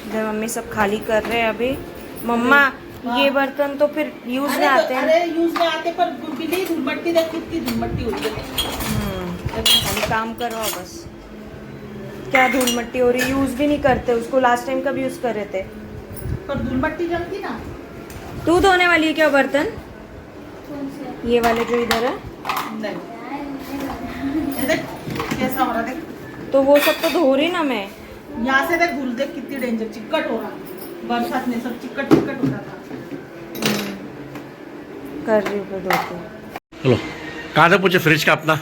इधर मम्मी सब खाली कर रहे हैं अभी। मम्मा ये बर्तन तो फिर यूज में आते हैं। अरे यूज में आते पर बिल्ली धूलमट्टी देख कितनी धूलमट्टी हो रही है। काम करो बस। क्या धूल मट्टी हो रही, यूज भी नहीं करते उसको। लास्ट टाइम कब यूज कर रहे थे? पर धूलमट्टी जलती ना। तू धोने वाली है क्या बर्तन? ये वाले जो इधर है? नहीं ये देख कैसा हो रहा है, देख। तो वो सब तो धो रही ना मैं। यहाँ से देख धूल देख कितनी डेंजर, चिक्कट हो रहा। बरसात में सब चिक्कट चिक्कट हो रहा था। कर रही हूँ धोती। चलो कहाँ तक पूछे फ्रिज का अपना?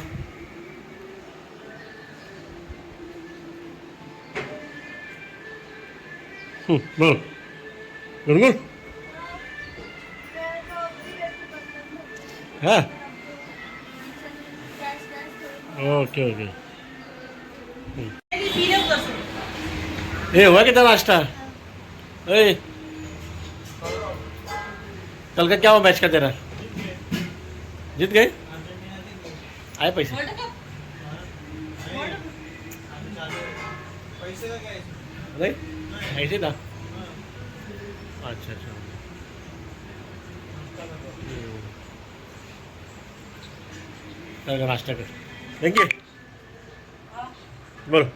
बोल गुनगुन। हाँ ओके ओके। ये हुआ कितना नाश्ता? ए कल का क्या हुआ मैच का तेरा? जीत गए? आए पैसे? नहीं ऐसे था। अच्छा अच्छा। कल का नाश्ता कर देंगे। बोलो।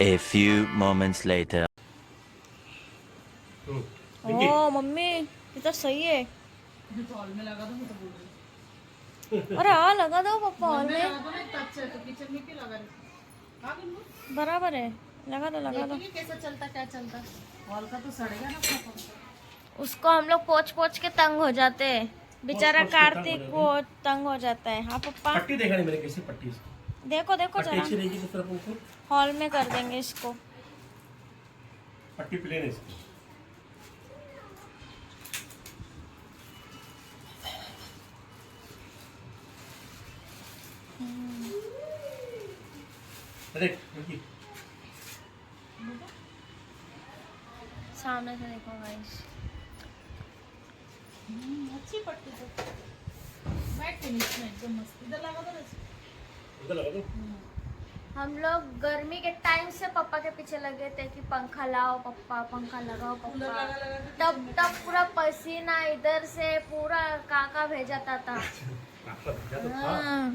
A few moments later. ओ मम्मी ये तो सही है। हॉल में लगा दो, मैं तो बोल रही अरे हाँ लगा दो पापा हॉल में। लगा दो ना, इतना अच्छा है तो किचन में क्यों लगा रहे? हाँ गुनगुन, बराबर है, लगा दो लगा दो। देखेंगे कैसा चलता क्या चलता। हॉल का तो सड़ेगा ना अपना पंखा। उसको हम लोग पोच पोच के तंग हो जाते हैं। बेचारा पोंछ-पोंछ के कार्तिक तंग वो तंग हो जाता है। हाँ पप्पा पट्टी देखा नहीं मैंने, कैसी पट्टी इसकी? देखो देखो पट्टी जरा, अच्छी रहेगी तो तरफ उनको हॉल में कर देंगे इसको। पट्टी प्लेन है इसकी। देख लड़की। सामने से देखो गाइस। अच्छी पट्टी तो बैठ के नीचे में एकदम मस्त। इधर लगा दो ना। उधर लगा दो। हम लोग गर्मी के टाइम से पापा के पीछे लगे थे कि पंखा लाओ पप्पा, पंखा लगाओ कूलर पप्पा। लगा लगा के तब तब पूरा पसीना इधर से पूरा काका भेजाता था।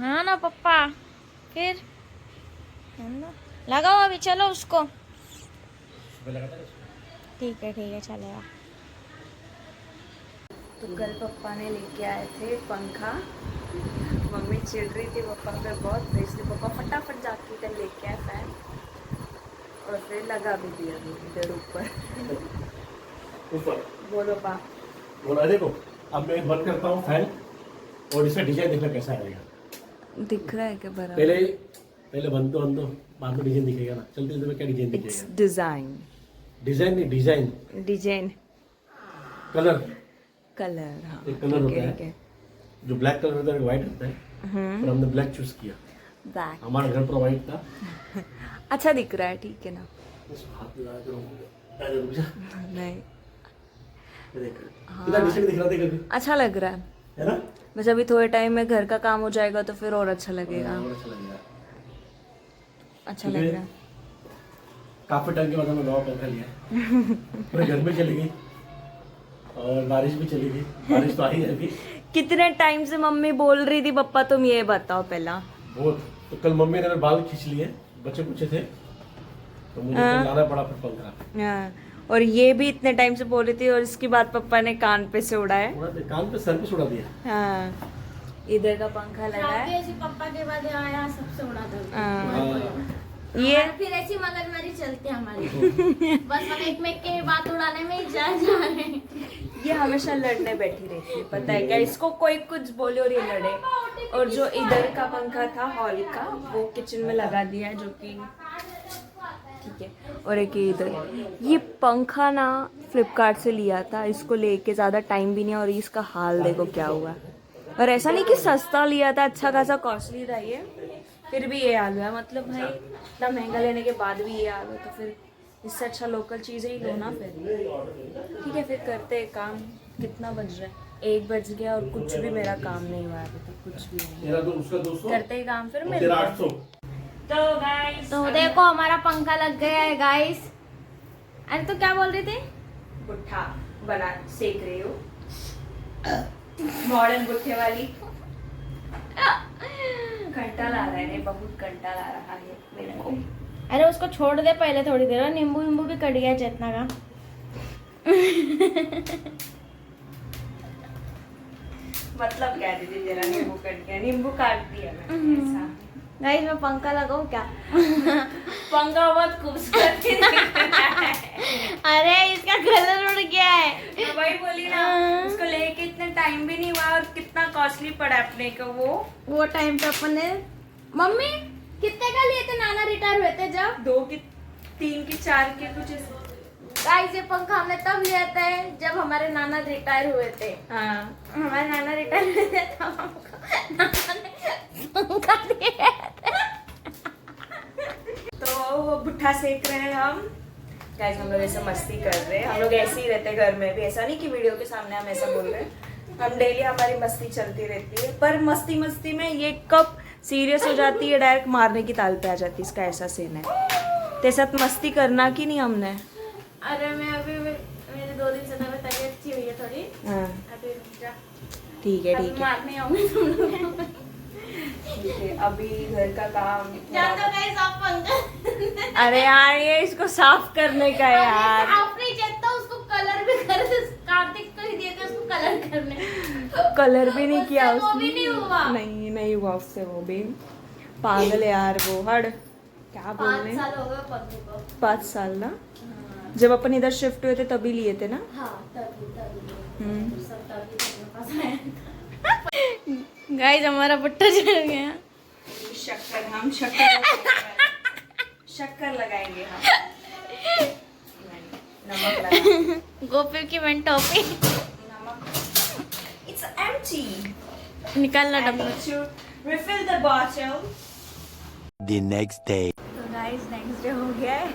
हाँ ना पप्पा। फिर है ना? लगाओ अभी, चलो उसको। ठीक है चलेगा। तो कल पापा ने लेके आए थे पंखा। मम्मी चिढ़ रही थी पापा पे बहुत, तो इसलिए पापा फटाफट जाके कल लेके आए फैन और फिर लगा भी दिया इधर ऊपर। ऊपर बोलो पा। बोला देखो अब मैं बंद करता हूँ फैन और इसका डिजाइन देखना कैसा आएगा। दिख रहा है क्या बराबर? पहले बंद दो बाद में डिजाइन दिखेगा ना। चलते चलते क्या डिजाइन दिखेगा? डिजाइन डिजाइन नहीं डिजाइन, डिजाइन कलर। कलर। हाँ एक कलर होता है ठीक है। जो ब्लैक कलर होता है, व्हाइट होता है, पर हमने ब्लैक चूज किया। ब्लैक हमारा घर पर व्हाइट था। अच्छा दिख रहा है, ठीक है ना? हाथ लगा कर अरे रुक जा। नहीं देख कितना डिसेंट दिख रहा था कभी, अच्छा लग रहा है है ना? बस अभी थोड़े टाइम में घर का काम हो जाएगा तो फिर और अच्छा लगेगा। और अच्छा लगेगा। अच्छा लग रहा है। काफी टाइम के बाद हमने नया पंखा लिया। पूरे घर में चली गई और बारिश भी चली गई। बारिश तो आई है अभी। कितने टाइम से मम्मी बोल रही थी पप्पा तुम ये बताओ पहला। बहुत। तो कल मम्मी ने मेरे बाल खींच लिए, बच्चे पूछे थे तो मुझे कल लाना पड़ा फिर पंखा। हाँ, और ये भी इतने टाइम से बोल रही थी और इसके बाद पापा ने कान पे से उड़ाया। उड़ा दिया, कान पे सर पे उड़ा दिया। हाँ इधर का पंखा लगा है। पापा के बाद आया सबसे उड़ा दो। हाँ, ये फिर ऐसी मगजमारी चलती है हमारी। बस हम एक में के बात उड़ाने में ही जा रहे हैं। ये हमेशा लड़ने बैठी रहती है, पता है क्या? इसको कोई कुछ बोले और ये लड़े। और जो इधर का पंखा था हॉल का वो किचन में लगा दिया है, जो कि ठीक है। और एक ये इधर, ये पंखा ना फ्लिपकार्ट से लिया था। इसको लेके ज़्यादा टाइम भी नहीं और इसका हाल देखो क्या हुआ। और ऐसा नहीं कि सस्ता लिया था, अच्छा खासा कॉस्टली था ये, फिर भी ये हाल हुआ। मतलब भाई इतना महंगा लेने के बाद भी ये हाल हुआ, तो फिर इससे अच्छा लोकल चीज़ें ही लो ना फिर। ठीक है फिर करते हैं काम। कितना बज रहा है? 1 बज गया और कुछ भी मेरा काम नहीं हुआ अभी तक, कुछ भी नहीं। मेरा तो उसका 200 करते ही काम फिर मिलते तेरा हैं। 800। तो गाइस तो देखो हमारा पंखा लग गया है गाइस। अरे तो क्या बोल रही थी? बुट्ठा बना सेक रही हूँ, मॉडर्न बुट्ठे वाली। कंटाल आ रहा है, नहीं बहुत कंटाल आ रहा है मेरे को। अरे उसको छोड़ दे पहले थोड़ी देर, और नींबू नींबू भी कट गया चेतना का। मतलब क्या दीदी तेरा नींबू कट गया? नींबू काट दिया मैंने ऐसा। गाइस मैं पंखा लगाऊं क्या? पंखा बहुत खूबसूरत ही दिख रहा है। अरे इसका कलर उड़ गया है। मैं वही बोली ना, उसको लेके इतना टाइम भी नहीं हुआ और कितना कॉस्टली पड़ा अपने को वो टाइम पे अपन ने मम्मी कितने का लिए थे? नाना रिटायर हुए थे जब 2 की 3 की 4 के कुछ ऐसे। गाइस ये पंखा हमने तब लिया था जब हमारे नाना रिटायर हुए थे। हाँ हमारे नाना रिटायर हुए थे तब हमको नाना ने पंखा दिया था। तो वो बुट्ठा सेक रहे हैं हम। गाइस हम लोग ऐसे मस्ती कर रहे हैं, हम लोग ऐसे ही रहते हैं घर में भी, ऐसा नहीं कि वीडियो के सामने हम ऐसा बोल रहे हैं। हम डेली हमारी मस्ती चलती रहती है, पर मस्ती मस्ती में ये कब सीरियस हो जाती है, डायरेक्ट मारने की ताल पे आ जाती है। इसका ऐसा सीन है। तेरे साथ मस्ती करना कि नहीं हमने? अरे मैं अभी मेरे 2 दिन से तबीयत अच्छी हुई है थोड़ी। हाँ अभी जा ठीक है अभी ठीक है मारने आऊंगी तुम लोग। ठीक है। अभी घर का काम जान दो गाइस आप पंखा। अरे यार ये इसको साफ करने का है यार। आप नहीं चाहता उसको कलर भी कर दे। कार्तिक को ही दिए थे उसको कलर करने। कलर भी नहीं किया उससे वो उसने। भी नहीं हुआ। नहीं हुआ उससे वो भी। पागल है यार वो। हट क्या 5 बोलने। साल हो गए पन्नू को। 5 साल ना, जब अपन इधर शिफ्ट हुए थे तभी लिए थे ना। हाँ तभी हम्म। सब तभी अपने पास आया था। गाइस हमारा बुट्टा चढ़ गया। शक्कर हम शक्कर लगाएंगे हम। नमक लगा। गोपी की मैं टॉपी नमक। It's empty. निकालना I डब्बा। need to refill the bottle. The next day. तो गाइस नेक्स्ट डे हो गया है।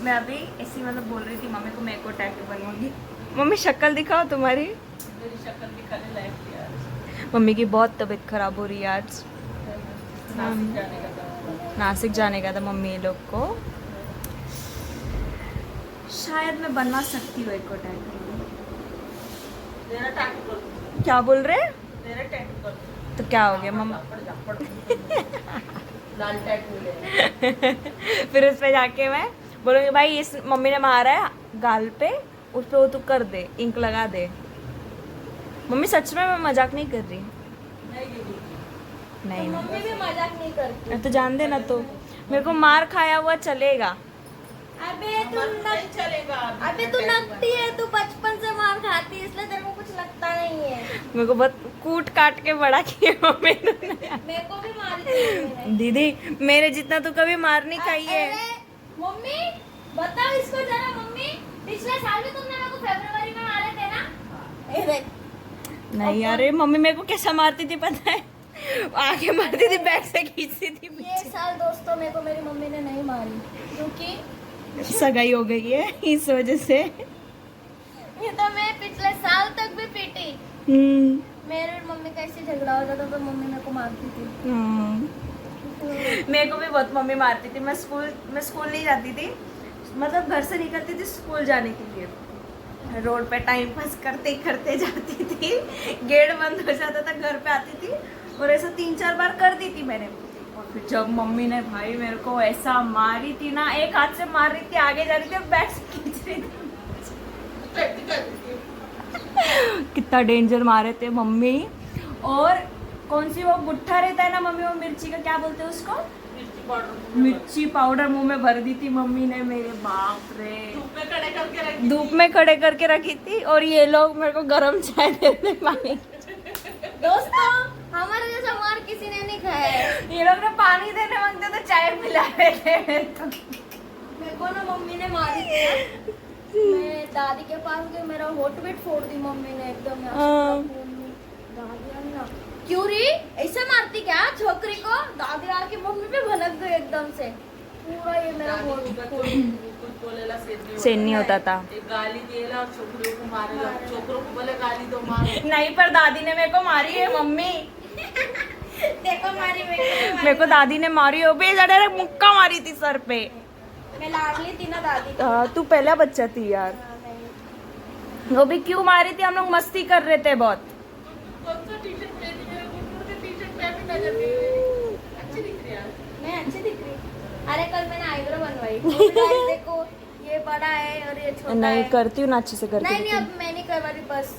मैं अभी ऐसी मतलब बोल रही थी मम्मी को मैं को टैटू बनवाऊंगी। मम्मी शक्ल दिखाओ तुम्हारी। मेरी शक्ल दिखाने लायक थी यार। मम्मी की बहुत तबीयत खराब हो रही है आज। नासिक जाने का था। नासिक जाने का था मम्मी ये लोग को। शायद मैं बनवा सकती हूँ एक को टैटू। तेरा टैटू कर दूँ। क्या बोल रहे हैं? तेरा टैटू कर दूँ। तो क्या हो गया मम्मा? झापड़ लाल टैटू ले। फिर उस पे जाके मैं बोलूँगी भाई इस मम्मी ने मारा है गाल पे, उस पे वो तू कर दे, इंक लगा दे। मम्मी सच में मैं मजाक नहीं कर रही। नहीं मम्मी भी मजाक नहीं करती। नहीं तो जान देना। तो मेरे को मार खाया हुआ चलेगा। अबे तू नहीं चलेगा। अबे तू लगती है, तू बचपन से मार खाती है इसलिए तेरे को कुछ लगता नहीं है। मेरे को बहुत कूट काट के बड़ा किया मम्मी ने। मेरे को भी मारी थी मम्मी ने। दीदी मेरे जितना तो कभी मार नहीं खाई है। अरे, मम्मी बताओ इसको जरा। मम्मी पिछले साल भी तुमने मेरे को फरवरी में मारे थे ना? ये देख। नहीं अरे मम्मी मेरे को कैसा मारती थी पता है? आगे मारती थी, बैक से खींचती थी ये पीछे। साल दोस्तों मेरे को मेरी मम्मी ने नहीं मारी क्योंकि सगाई हो गई है इस वजह से। ये तो मैं पिछले साल तक भी पीटी। मेरे और मम्मी का ऐसे झगड़ा हो जाता तो मम्मी मेरे को मारती थी। मेरे को भी बहुत मम्मी मारती थी। मैं स्कूल नहीं जाती थी, मतलब घर से निकलती थी स्कूल जाने के लिए, रोड पे टाइम पास करते करते जाती थी। गेट बंद हो जाता था, घर पे आती थी और ऐसा 3-4 बार कर दी थी मैंने। और फिर जब मम्मी ने भाई मेरे को ऐसा मारी थी ना, एक हाथ से मार रही थी, आगे जा रही थी और बैक से खींच रही थी। कितना डेंजर मारे थे मम्मी। और कौन सी वो गुट्ठा रहता है ना मम्मी, वो मिर्ची का क्या बोलते हैं उसको? मिर्ची पाउडर मुंह में भर दी थी मम्मी ने मेरे। बाप रे, धूप में खड़े करके रखी थी। और ये लोग मेरे को गरम चाय देते पानी। दोस्तों हमारे जैसा मार किसी ने नहीं खाया है। ये लोग ने पानी देने मांगते तो चाय पिला रहे थे मेरे को ना मम्मी ने मारी थी ना, मैं दादी के पास गई, मेरा होठ वेट फोड़ दी मम्मी ने एकदम। दादी आई ना, क्यों री ऐसे मारती क्या छोकरी को? दादी आके मम्मी पे भनक गई एकदम से। पूरा ये मेरा होठ सेन नहीं होता था। गाली दिएला और छोकरों को मारेला, छोकरों को बोले गाली दो मार। नहीं पर दादी ने मेरे को मारी है मम्मी। देखो मारी मेरे को दादी ने मारी हो बे, जरा मुक्का मारी थी सर पे। मैं लाडली थी ना दादी की। तू पहला बच्चा थी यार। हाँ, नहीं। वो भी क्यों मारी थी, हम लोग मस्ती कर रहे थे बहुत। कौन सा टी-शर्ट पहनी है? गुनगुन के टी-शर्ट पे भी नजर नहीं गई। अच्छी दिख रही है यार। मैं अच्छी दिख रही। अरे कल मैंने आईब्रो बनवाई। वो भी guys देखो, ये बड़ा है और ये छोटा नहीं है। करती हूँ ना अच्छे से करके नहीं नहीं, लेकिन। अब मैं नहीं करवा रही, बस